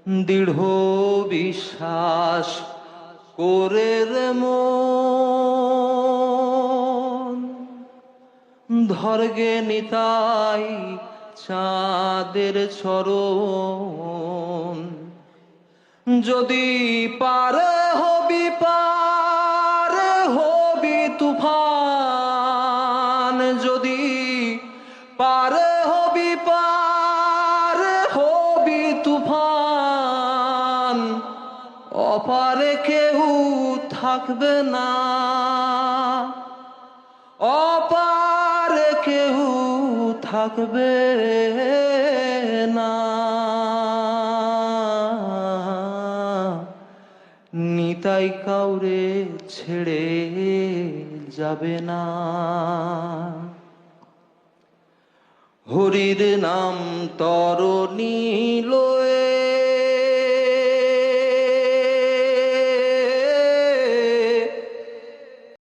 দৃঢ় বিশ্বাস করে রে মন, ধর্গে নিতাই চাঁদের চরণ। যদি পারে হবি তুফান, যদি পারে হবি তুফান, অপারে কেউ থাকবে না, অপারে কেউ থাকবে না। নিতাই কাউরে ছেড়ে যাবে না। হরির নাম তরণী লয়ে